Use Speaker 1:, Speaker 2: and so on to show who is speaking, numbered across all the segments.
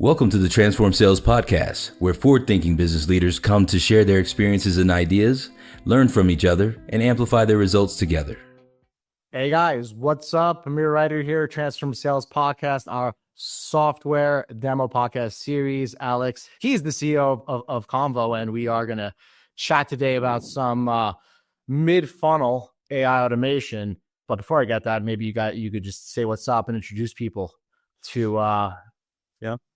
Speaker 1: Welcome to the Transform Sales Podcast, where forward-thinking business leaders come to share their experiences and ideas, learn from each other, and amplify their results together.
Speaker 2: Hey guys, what's up? Amir Reiter here, Transform Sales Podcast, our software demo podcast series. Alex, he's the CEO of Qonvo, and we are going to chat today about some mid-funnel AI automation. But before I get that, maybe you could just say what's up and introduce people to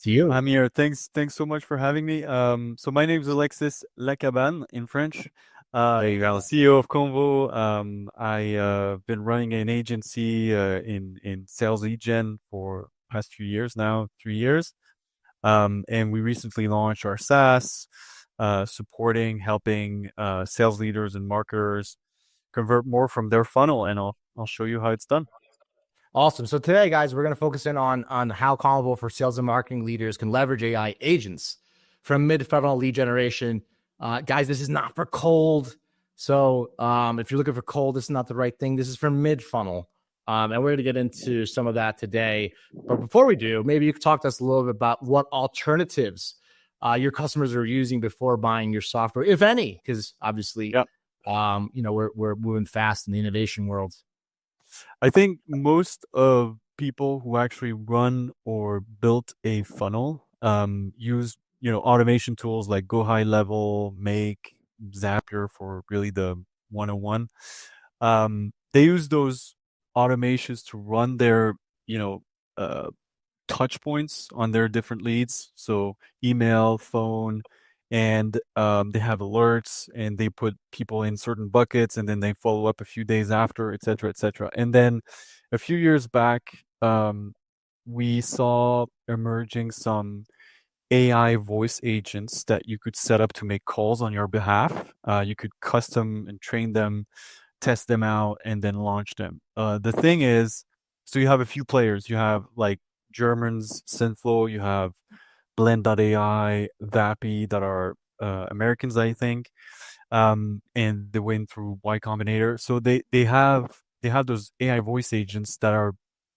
Speaker 2: you.
Speaker 3: Amir, thanks so much for having me. So my name is Alexis Lacabane in French. CEO of Qonvo. I've been running an agency in sales lead gen for the past few years now, 3 years. And we recently launched our SaaS, helping sales leaders and marketers convert more from their funnel. And I'll show you how it's done.
Speaker 2: Awesome. So today, guys, we're going to focus in on how Qonvo for sales and marketing leaders can leverage AI agents from mid-funnel lead generation. Guys, this is not for cold. So if you're looking for cold, this is not the right thing. This is for mid-funnel. And we're going to get into some of that today. But before we do, maybe you could talk to us a little bit about what alternatives your customers are using before buying your software, if any, because obviously, we're moving fast in the innovation world.
Speaker 3: I think most of people who actually run or built a funnel use automation tools like Go High Level, Make, Zapier for really the 101. They use those automations to run their touch points on their different leads, so email, phone, and they have alerts, and they put people in certain buckets, and then they follow up a few days after, et cetera, et cetera. And then a few years back, we saw emerging some AI voice agents that you could set up to make calls on your behalf. You could custom and train them, test them out, and then launch them. The thing is, so you have a few players. You have like Germans, Synflow, you have Blend.ai, Vappy, that are Americans, I think, and they went through Y Combinator. So they have those AI voice agents that are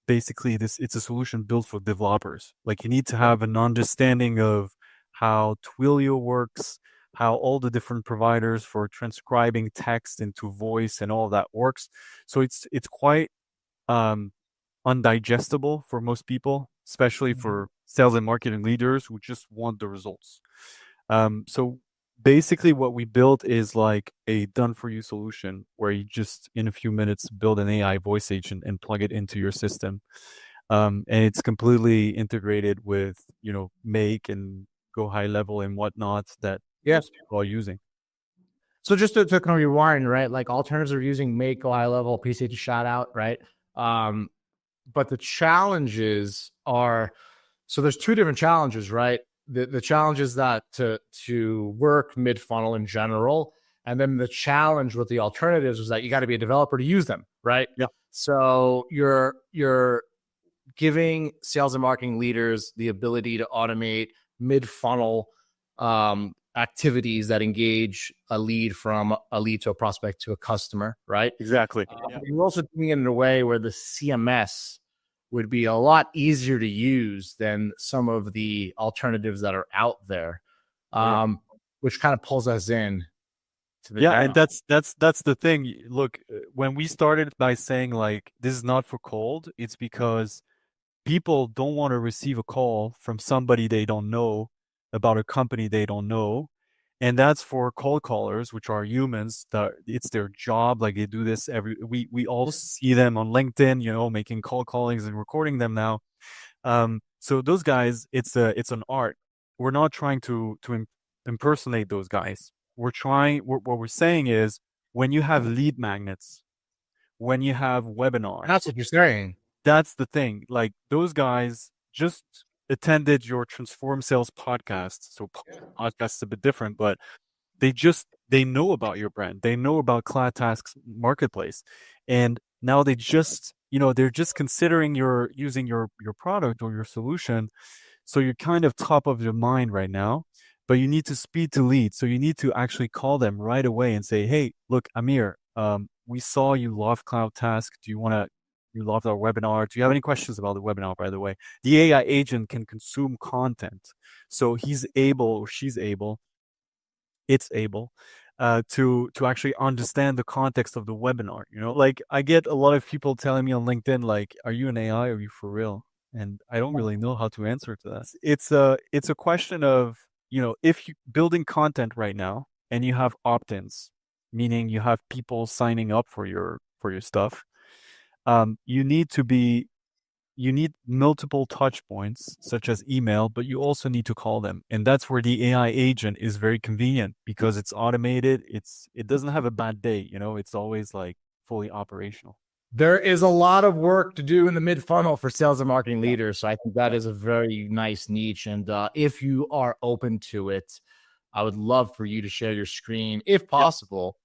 Speaker 3: basically it's a solution built for developers. Like, you need to have an understanding of how Twilio works, how all the different providers for transcribing text into voice and all of that works. So it's quite undigestible for most people, especially for sales and marketing leaders who just want the results. So basically what we built is like a done-for-you solution where you just, in a few minutes, build an AI voice agent and plug it into your system. And it's completely integrated with, Make and Go High Level and whatnot that most people are using.
Speaker 2: So just to kind of rewind, right? Like, alternatives are using Make, Go High Level, appreciate the shout out, right? But the challenges are, so there's two different challenges, right? The challenge is that to work mid-funnel in general, and then the challenge with the alternatives is that you got to be a developer to use them, right?
Speaker 3: Yeah.
Speaker 2: So you're giving sales and marketing leaders the ability to automate mid-funnel activities that engage a lead to a prospect to a customer, right?
Speaker 3: Exactly.
Speaker 2: You're also doing it in a way where the CMS would be a lot easier to use than some of the alternatives that are out there, which kind of pulls us in to the demo.
Speaker 3: And that's the thing. Look, when we started by saying like this is not for cold, it's because people don't want to receive a call from somebody they don't know about a company they don't know. And that's for cold callers, which are humans, that it's their job. Like, they do this we all see them on LinkedIn, making cold callings and recording them now. So those guys, it's an art. We're not trying to impersonate those guys. What we're saying is, when you have lead magnets, when you have webinars,
Speaker 2: That's what you're saying.
Speaker 3: That's the thing. Like, those guys just attended your Transform Sales podcast. So podcast is a bit different, but they know about your brand. They know about CloudTask's marketplace. And now they're just considering using your product or your solution. So you're kind of top of your mind right now, but you need to speed to lead. So you need to actually call them right away and say, hey, look, Amir, we saw you love CloudTask. Do you want to you loved our webinar. Do you have any questions about the webinar, by the way? The AI agent can consume content. So he's able, or she's able, it's able to actually understand the context of the webinar. Like I get a lot of people telling me on LinkedIn, like, "Are you an AI? Are you for real?" And I don't really know how to answer to that. It's a question of if you building content right now and you have opt-ins, meaning you have people signing up for your stuff. You need to be you need multiple touch points, such as email, but you also need to call them. And that's where the AI agent is very convenient because it's automated. It doesn't have a bad day, it's always like fully operational.
Speaker 2: There is a lot of work to do in the mid funnel for sales and marketing leaders. So I think that is a very nice niche. And if you are open to it, I would love for you to share your screen, if possible,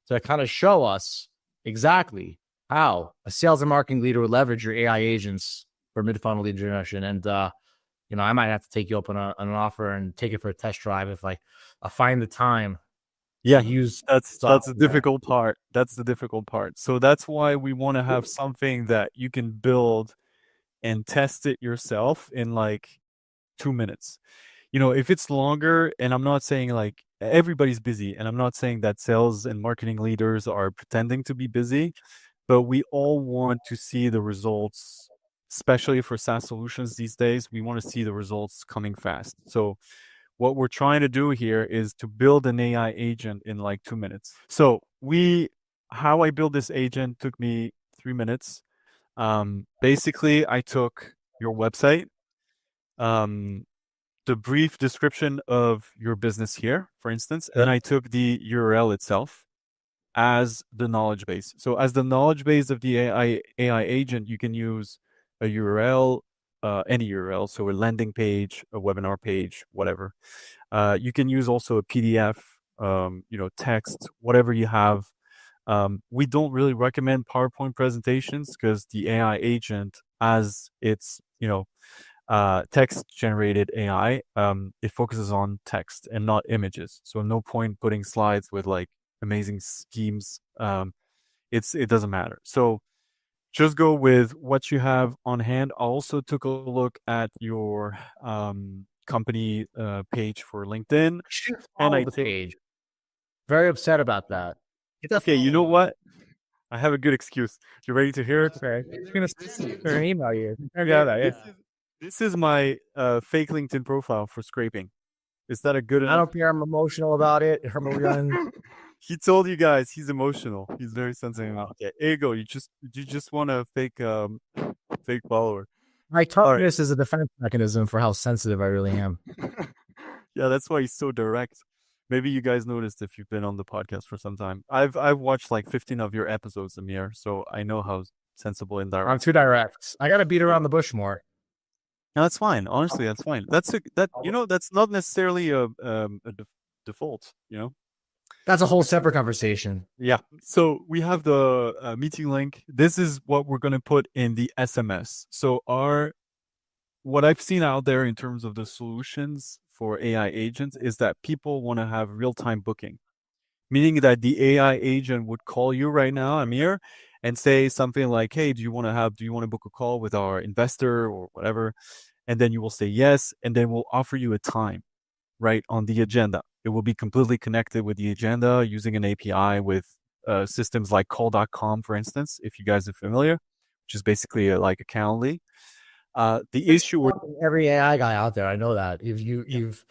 Speaker 2: to kind of show us exactly how a sales and marketing leader would leverage your AI agents for mid funnel lead generation. And I might have to take you up on an offer and take it for a test drive if I find the time.
Speaker 3: Yeah,
Speaker 2: use
Speaker 3: that's the difficult part. That's the difficult part. So that's why we want to have something that you can build and test it yourself in like 2 minutes. If it's longer, and I'm not saying like everybody's busy, and I'm not saying that sales and marketing leaders are pretending to be busy, but we all want to see the results, especially for SaaS solutions these days. We want to see the results coming fast. So what we're trying to do here is to build an AI agent in like 2 minutes. So how I built this agent took me 3 minutes. Basically, I took your website, the brief description of your business here, for instance, and then I took the URL itself as the knowledge base. So as the knowledge base of the AI agent, you can use a URL, any URL, so a landing page, a webinar page, whatever. You can use also a PDF, text, whatever you have. We don't really recommend PowerPoint presentations because the AI agent, as it's text generated AI, it focuses on text and not images. So no point putting slides with like amazing schemes. It doesn't matter. So just go with what you have on hand. I also took a look at your company page for LinkedIn, and I
Speaker 2: the page. Very upset about that.
Speaker 3: Okay, you know what? I have a good excuse. You ready to hear it?
Speaker 2: Okay. I'm gonna send an email you. Yeah.
Speaker 3: This is my fake LinkedIn profile for scraping. Is that a good enough?
Speaker 2: I don't care. I'm emotional about it.
Speaker 3: He told you guys he's emotional. He's very sensitive. Okay, here you go. You just want a fake follower.
Speaker 2: My toughness is a defense mechanism for how sensitive I really am.
Speaker 3: Yeah, that's why he's so direct. Maybe you guys noticed if you've been on the podcast for some time. I've watched like 15 of your episodes, Amir, so I know how sensible and direct.
Speaker 2: I'm too direct. I got to beat around the bush more.
Speaker 3: No, that's fine. Honestly, that's fine. That's not necessarily a default.
Speaker 2: That's a whole separate conversation.
Speaker 3: Yeah. So we have the meeting link. This is what we're going to put in the SMS. So what I've seen out there in terms of the solutions for AI agents is that people want to have real-time booking, meaning that the AI agent would call you right now, Amir, and say something like, "Hey, do you want to book a call with our investor or whatever?" And then you will say yes, and then we'll offer you a time right on the agenda. It will be completely connected with the agenda using an API with systems like call.com, for instance, if you guys are familiar, which is basically like a Calendly. The issue with
Speaker 2: every AI guy out there, I know that. You've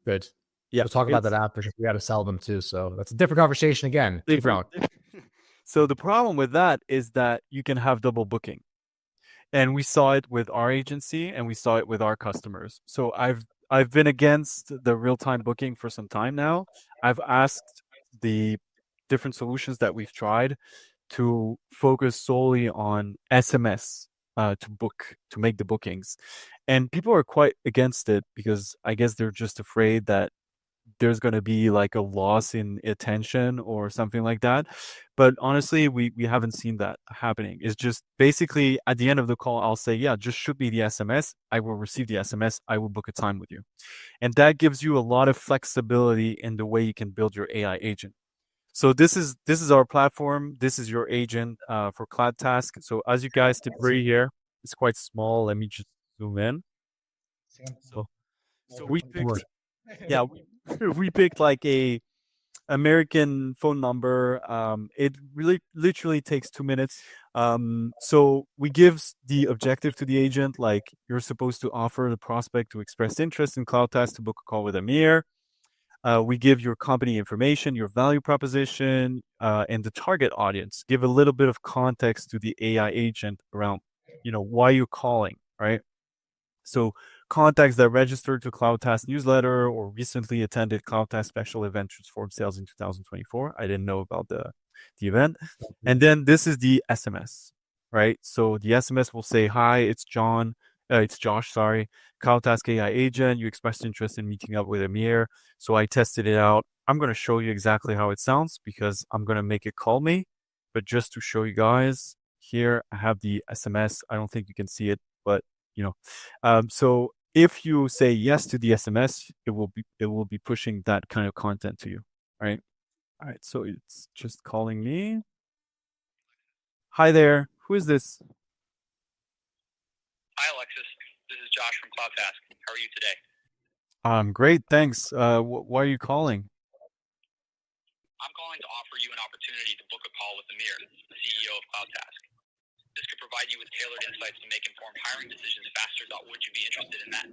Speaker 2: good.
Speaker 3: Yeah,
Speaker 2: we'll talk about that after because we got to sell them too. So that's a different conversation again. Keep going.
Speaker 3: So the problem with that is that you can have double booking, and we saw it with our agency and we saw it with our customers. So I've been against the real-time booking for some time now. I've asked the different solutions that we've tried to focus solely on SMS to make the bookings. And people are quite against it because I guess they're just afraid that there's going to be like a loss in attention or something like that. But honestly, we haven't seen that happening. It's just basically at the end of the call, I'll say, yeah, just shoot me the SMS. I will receive the SMS. I will book a time with you. And that gives you a lot of flexibility in the way you can build your AI agent. So this is our platform. This is your agent for CloudTask. So as you guys can see here, it's quite small. Let me just zoom in. So we picked, yeah, we picked like a American phone number. It really literally takes 2 minutes. So we give the objective to the agent, like you're supposed to offer the prospect to express interest in CloudTask to book a call with Amir. We give your company information, your value proposition, and the target audience. Give a little bit of context to the AI agent around, why you're calling, right? So contacts that registered to CloudTask newsletter or recently attended CloudTask special event Transform Sales in 2024. I didn't know about the event. And then this is the SMS, right? So the SMS will say, "Hi, it's John. It's Josh. Sorry, CloudTask AI agent. You expressed interest in meeting up with Amir. So I tested it out. I'm going to show you exactly how it sounds because I'm going to make it call me. But just to show you guys, here I have the SMS. I don't think you can see it, but you know, so if you say yes to the SMS, it will be pushing that kind of content to you, right? All right, so it's just calling me. Hi there, who is this?
Speaker 4: Hi, Alexis. This is Josh from CloudTask. How are you today?
Speaker 3: Great, thanks. Why are you calling?
Speaker 4: I'm calling to offer you an opportunity to book a call with Amir, the CEO of CloudTask. This could provide you with tailored insights to make informed hiring decisions faster. Would you be interested in that?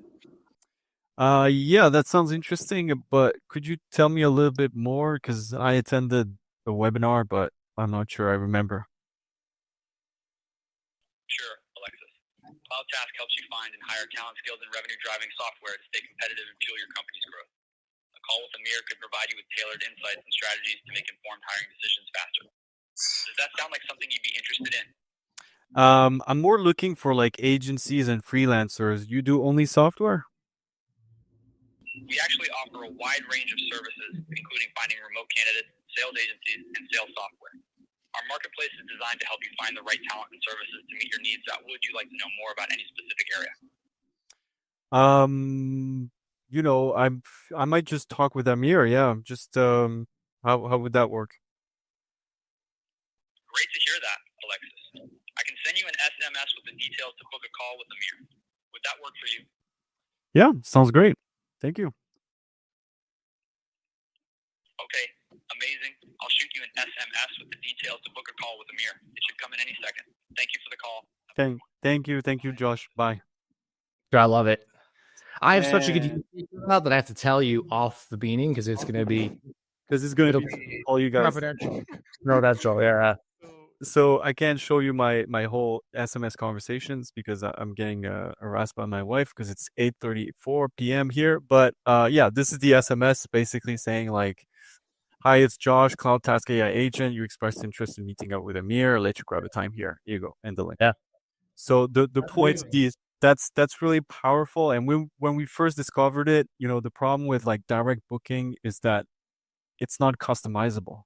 Speaker 3: Yeah, that sounds interesting, but could you tell me a little bit more? Because I attended the webinar, but I'm not sure I remember.
Speaker 4: Sure, Alexis. CloudTask helps you find and hire talent, skilled, and revenue-driving software to stay competitive and fuel your company's growth. A call with Amir could provide you with tailored insights and strategies to make informed hiring decisions faster. Does that sound like something you'd be interested in?
Speaker 3: I'm more looking for like agencies and freelancers. You do only software?
Speaker 4: We actually offer a wide range of services, including finding remote candidates, sales agencies, and sales software. Our marketplace is designed to help you find the right talent and services to meet your needs. Would you like to know more about any specific area?
Speaker 3: I might just talk with Amir. Yeah, just how would that work?
Speaker 4: Great to hear that, Alexis. I can send you an SMS with the details to book a call with Amir. Would that work for you?
Speaker 3: Yeah, sounds great. Thank you.
Speaker 4: Okay, amazing. I'll shoot you an SMS with the details to book a call with Amir. It should come in any second. Thank you for the call.
Speaker 3: Thank you, Josh. Bye.
Speaker 2: I love it. I have such a good
Speaker 3: And-
Speaker 2: YouTube about that I have to tell you off the beaning because it's going to be
Speaker 3: Because it's going to be all you guys.
Speaker 2: confidential. No, that's all. Yeah.
Speaker 3: So I can't show you my whole SMS conversations because I'm getting harassed by my wife because it's 8:34 p.m. here. But yeah, this is the SMS basically saying like, "Hi, it's Josh, CloudTask AI agent. You expressed interest in meeting up with Amir. I'll let you grab a time here. Here you go, and the link."
Speaker 2: Yeah.
Speaker 3: So the point is that's really powerful. And when we first discovered it, the problem with like direct booking is that it's not customizable.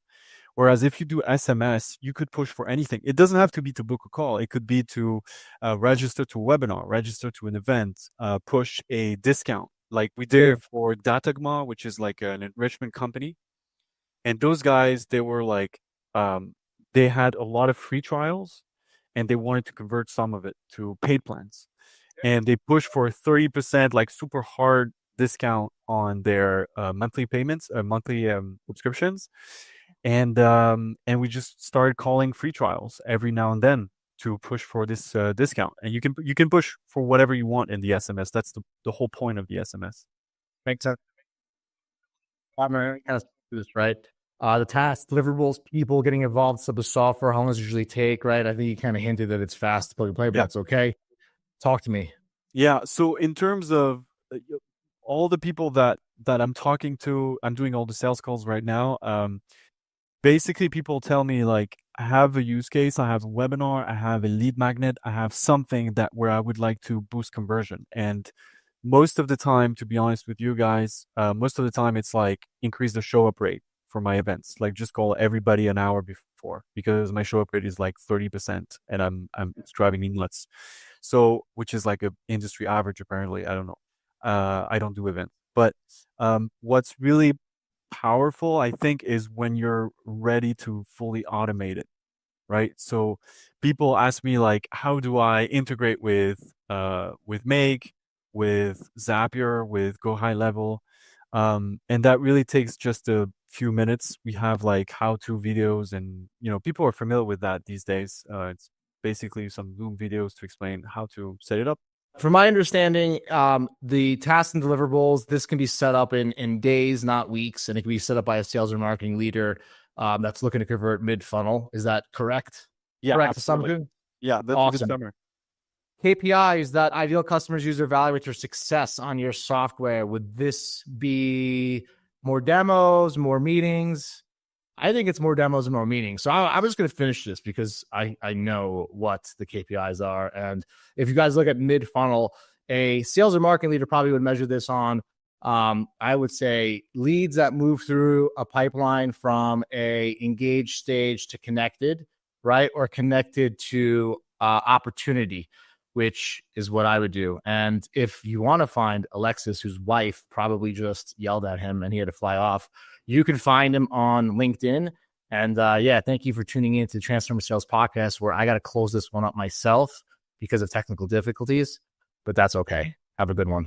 Speaker 3: Whereas if you do SMS, you could push for anything. It doesn't have to be to book a call. It could be to register to a webinar, register to an event, push a discount, like we did for Datagma, which is like an enrichment company. And those guys, they were like, they had a lot of free trials, and they wanted to convert some of it to paid plans. And they pushed for a 30%, like super hard discount on their monthly payments, monthly subscriptions. And we just started calling free trials every now and then to push for this discount. And you can push for whatever you want in the SMS. That's the whole point of the SMS.
Speaker 2: Makes sense. I'm going to kind of do this, right? The tasks, deliverables, people getting involved, so the software, how long does it usually take, right? I think you kind of hinted that it's fast to plug and play, but that's okay. Talk to me.
Speaker 3: Yeah. So in terms of all the people that I'm talking to, I'm doing all the sales calls right now. Basically, people tell me like, I have a use case, I have a webinar, I have a lead magnet, I have something that where I would like to boost conversion. And most of the time, to be honest with you guys, most of the time it's like increase the show up rate for my events. Like just call everybody an hour before because my show up rate is like 30% and it's driving me nuts. So, which is like a industry average apparently. I don't know. I don't do events, but what's really powerful, I think, is when you're ready to fully automate it, right? So people ask me like, how do I integrate with Make, with Zapier, with Go High Level? And that really takes just a few minutes. We have like how-to videos, and people are familiar with that these days. It's basically some Zoom videos to explain how to set it up.
Speaker 2: From my understanding, the tasks and deliverables, this can be set up in days, not weeks, and it can be set up by a sales or marketing leader that's looking to convert mid-funnel. Is that correct?
Speaker 3: Yeah,
Speaker 2: Correct
Speaker 3: absolutely.
Speaker 2: assumption?
Speaker 3: Yeah, that's
Speaker 2: Awesome.
Speaker 3: a good summary.
Speaker 2: KPIs that ideal customers use to evaluate their success on your software. Would this be more demos, more meetings? I think it's more demos and more meetings. So I'm just going to finish this because I know what the KPIs are. And if you guys look at mid-funnel, a sales or marketing leader probably would measure this on, I would say, leads that move through a pipeline from a engaged stage to connected, right? Or connected to opportunity, which is what I would do. And if you want to find Alexis, whose wife probably just yelled at him and he had to fly off, you can find him on LinkedIn. And thank you for tuning in to the Transformer Sales Podcast, where I got to close this one up myself because of technical difficulties, but that's okay. Have a good one.